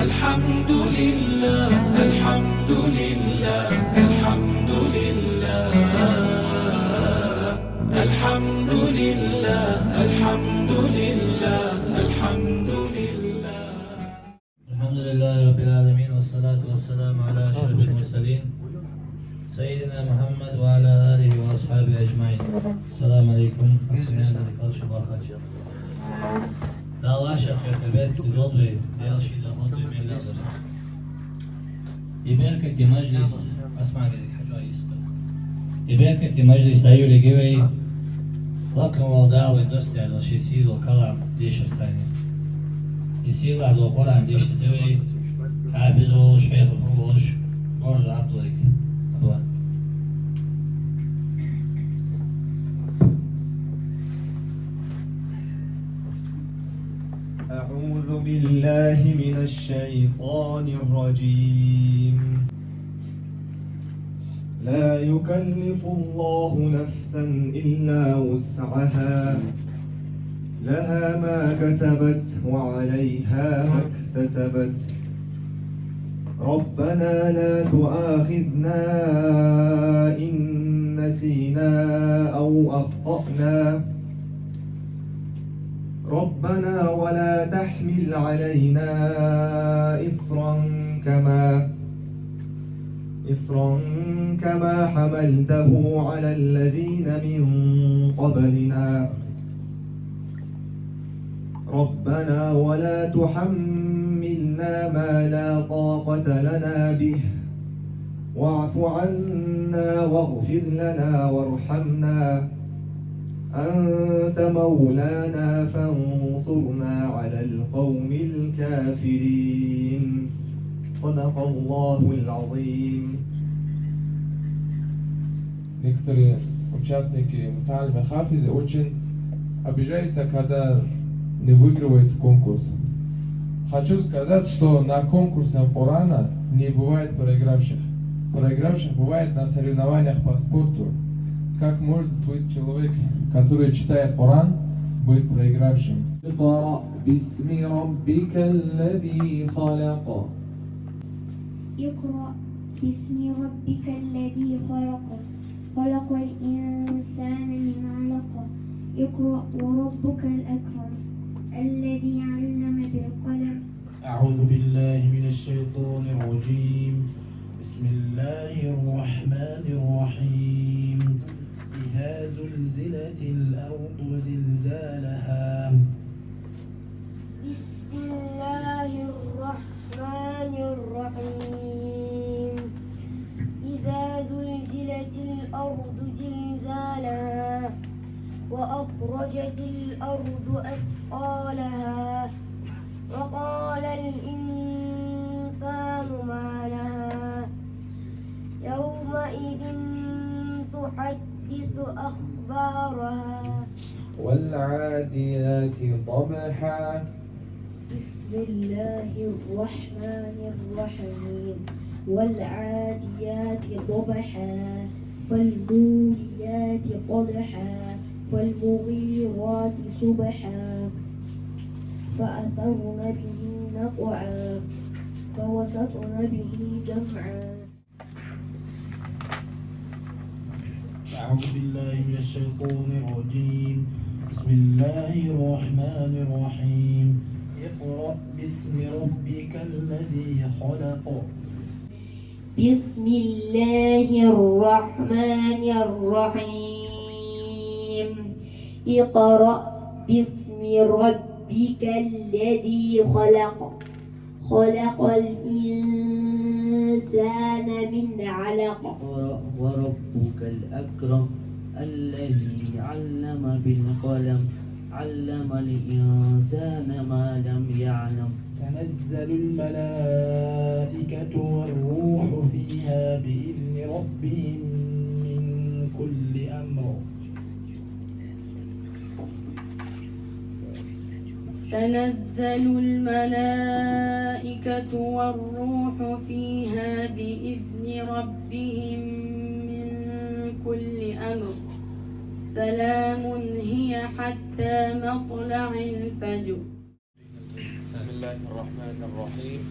الحمد لله الحمد لله الحمد لله الحمد لله الحمد لله الحمد لله الحمد لله رب العالمين والصلاة والسلام على أشرف المرسلين سيدنا محمد وعلى آله وأصحابه أجمعين. السلام عليكم. Allah šafete berkati dobri, delši da hodu i melazar. I berkati majlis, asmani hađa isto. I berkati majlis ayuli givei, lakam valdali dosta da še silo kalam diša stajni. I sila do Koran dišta divei, hafizul šehu uluš, možda abdulik. Dua. أعوذ بالله من الشيطان الرجيم. لا يكلف الله نفسا إلا وسعها لها ما كسبت وعليها ما اكتسبت ربنا لا تؤاخذنا إن نسينا أو أخطأنا ربنا ولا تحمل علينا إصرا كما حملته على الذين من قبلنا ربنا ولا تحملنا ما لا طاقة لنا به واعف عنا واغفر لنا وارحمنا أنت مولانا فانصرنا على القوم الكافرين. صدق الله العظيم. Некоторые участники Муталима Хафиза очень обижаются, когда не выигрывают конкурс. Хочу сказать, что на конкурсах Корана не бывает проигравших. Проигравших бывает на соревнованиях по спорту. Как может быть человек, который читает Коран, быть проигравшим? اقرأ باسم ربك الذي خلق. اقرأ باسم ربك الذي خلق خلق الإنسان من علق اقرأ وربك الأكرم الذي علم بالقلم. أعوذ بالله من الشيطان الرجيم. بسم الله الرحمن الرحيم. إذا زلزلت الأرض زلزالها. بسم الله الرحمن الرحيم. إذا زلزلت الأرض زلزالها وأخرجت الأرض أثقالها وقال الإنسان ما لها يومئذ تحدث أخبارها والعاديات ضبحا. بسم الله الرحمن الرحيم. والعاديات ضبحا فالموريات قدحا فالمغيرات صبحا فأثرن به نقعا فوسطن به جمعا. أعوذ بالله من الشيطان الرجيم. بسم الله الرحمن الرحيم. اقرأ باسم ربك الذي خلق. بسم الله الرحمن الرحيم. اقرأ باسم ربك الذي خلق خلق الإنسان من علق. اقرأ وربك الأكرم الذي علم بالقلم علم الإنسان ما لم يعلم. تنزل الملائكة والروح فيها بإذن ربهم من كل أمر. تنزل الملائكة والروح فيها بإذن ربهم من كل أمر سلام هي حتى مطلع الفجر. بسم الله الرحمن الرحيم.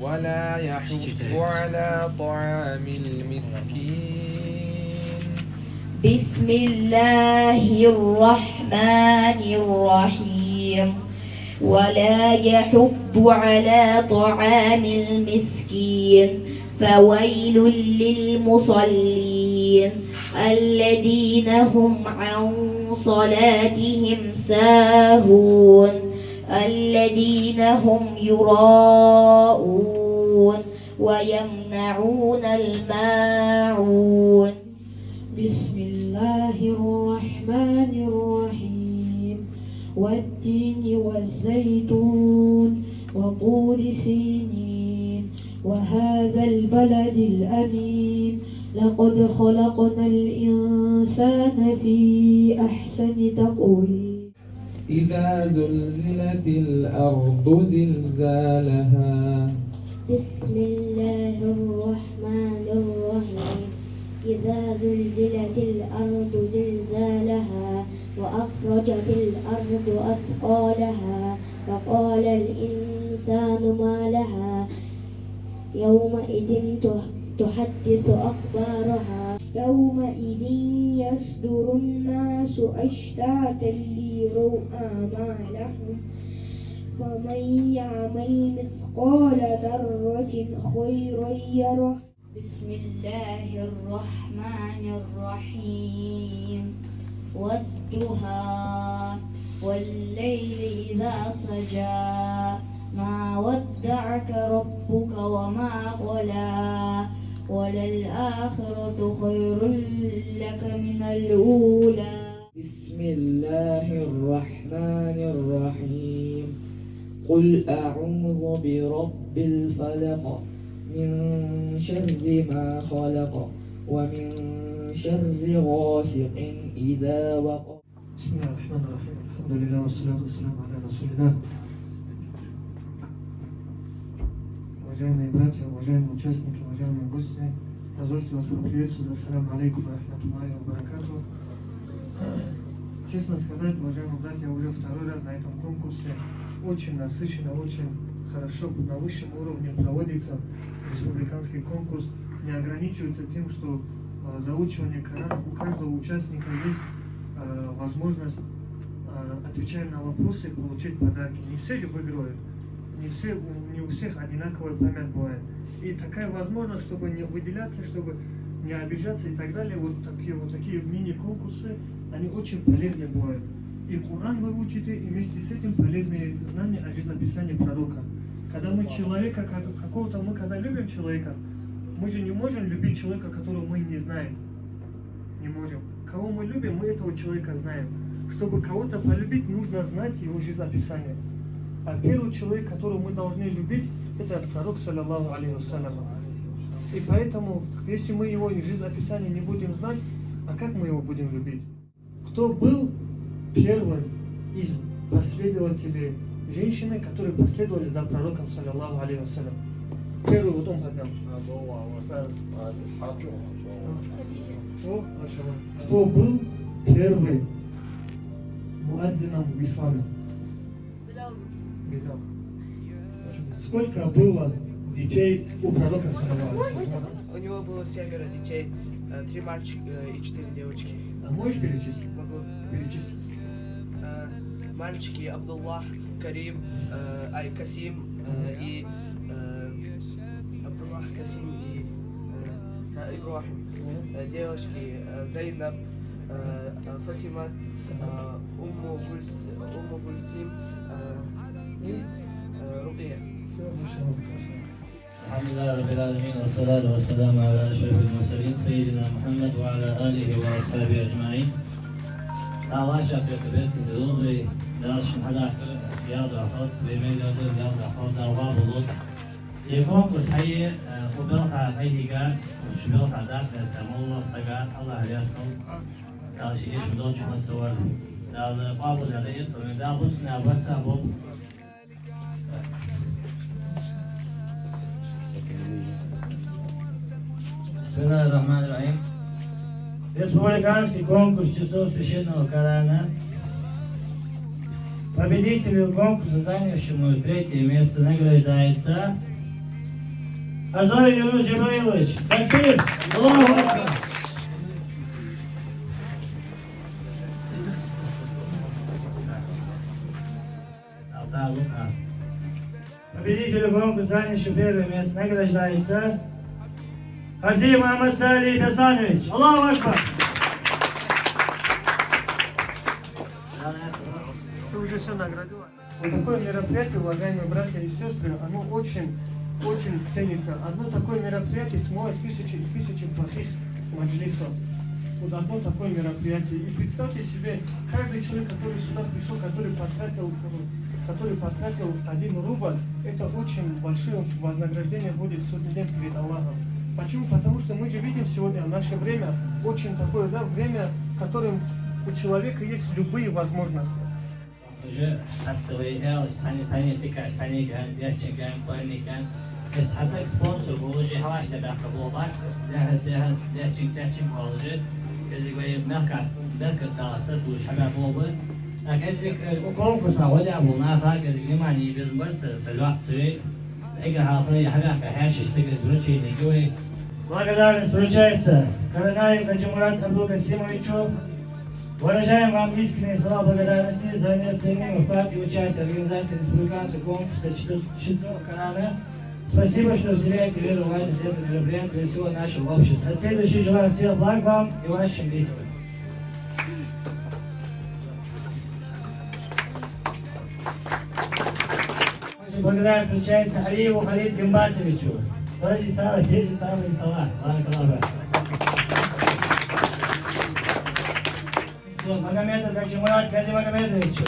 ولا يحض على طعام المسكين. بسم الله الرحمن الرحيم. ولا يحض على طعام المسكين فويل للمصلين الذين هم عن صلاتهم ساهون الذين هم يراءون ويمنعون الماعون. بسم الله الرحمن الرحيم. والتين والزيتون وطور سينين وهذا البلد الأمين لقد خلقنا الإنسان في أحسن تقويم. إذا زلزلت الأرض زلزالها. بسم الله الرحمن الرحيم. إذا زلزلت الأرض زلزالها وأخرجت الأرض أثقالها فقال الإنسان ما لها يومئذ تحدث أخبارها يومئذ يصدر الناس أشتاتا ليروا أعمالهم فمن يعمل مثقال ذرة خيرا يره. بسم الله الرحمن الرحيم. والضحى والليل إذا سجى ما ودعك ربك وما قلى وللآخرة خير لك من الأولى. بسم الله الرحمن الرحيم. قل أعوذ برب الفلق من شر ما خلق ومن شر غاسق إذا وقب. بسم الله الرحمن الرحيم. الحمد لله والصلاة والسلام على رسول الله. Уважаемые братья, уважаемые участники, уважаемые гости, позвольте вас поприветствовать. Ассаламу алейкум ва рахматуллахи ва баракатуху. Честно сказать, уважаемые братья, уже второй раз на этом конкурсе очень насыщенно, очень хорошо, на высшем уровне проводится республиканский конкурс. Не ограничивается тем, что заучивание Корана. У каждого участника есть возможность, отвечая на вопросы, получить подарки. Не все же выигрывают, не у всех одинаковая память бывает. И такая возможность, чтобы не выделяться, чтобы не обижаться и так далее. Вот такие мини-конкурсы, они очень полезны бывают. И Коран вы учите, и вместе с этим полезные знания о жизнеописании пророка. Когда мы человека какого-то, мы когда любим человека, мы же не можем любить человека, которого мы не знаем. Не можем. Кого мы любим, мы этого человека знаем. Чтобы кого-то полюбить, нужно знать его жизнеописание. А первый человек, которого мы должны любить, это пророк, саллаллаху алейхи вассалям. И поэтому, если мы его жизнеописание не будем знать, а как мы его будем любить? Кто был первым из последователей женщины, которые последовали за пророком, саллаллаху алейхи вассалям? Первый вот он поднял. Кто был первый муадзином в исламе? Билал. Сколько было детей у пророка, саллаллаху алейхи вассалям? У него было 7 детей, 3 мальчика и 4 девочки. А можешь перечислить? Могу. Перечислить. Мальчики Абдуллах, Карим, Касим и Абдуллах, Касим и Ибрахим. Девочки Зайнаб, Фатима, Умму Гульсим и Рукия. الحمد لله رب العالمين والصلاة والسلام على أشرف المرسلين سيدنا محمد وعلى آله وأصحابه أجمعين. الله شكرا كبير تدرون داش حدا رياض أخذ بميل رياض أخذ دعوة بلوط. يكون كرسي قبلها هيديكا وشبلها ذاك سمو الله سجى الله يسلم. داش إيش بدون شو الصور. دال قابوس هذا يتصل دال بسنا واتساب. Bismillahirrahmanirrahim. Республиканский конкурс часов священного Корана. Победителю конкурса, занявшему третье место, награждается Азоев Юнус Джабраилович. Такбир. Аллаху Акбар. Победителю конкурса, занявший первое место, награждается Хази Мухаммад Сали Бесанович. Аллаху Акбар. Ты уже все наградила. Вот такое мероприятие, уважаемые братья и сестры, оно очень ценится. Одно такое мероприятие смоет тысячи и тысячи плохих маджлисов. Вот одно такое мероприятие. И представьте себе, каждый человек, который сюда пришел, который потратил 1 рубль, это очень большое вознаграждение будет в судный день перед Аллахом. Почему? Потому что мы же видим сегодня наше время очень такое, да, время, в котором у человека есть любые возможности. Уже отцовый эл, сани тикар, сани ган, ячин ган, плани ган. Хасак спонсор болужи хаваш да бахта болбат. Яхасяхан ячин сячин болужи. Кезигвей мелкат дала сыртуш хага болбы. Кезиг конкурса воля булнаха кезигнимани безбарса сальват цвей. Эга халхы хага хашиш тигез бручи нигой. Благодарность вручается Каранаев Гаджимурат Абдулкасимовичу. Выражаем вам искренние слова благодарности за неоценимый вклад и участие в организации республиканского конкурса чтецов Корана. Спасибо, что уделяете веру в важность этого мероприятия для всего нашего общества. От всей души желаю всех благ вам и вашим близким. Благодарность вручается Алиеву Халид Гимбатовичу. Те же самые слова. Магомедов Гаджимурат Газимагомедовичу.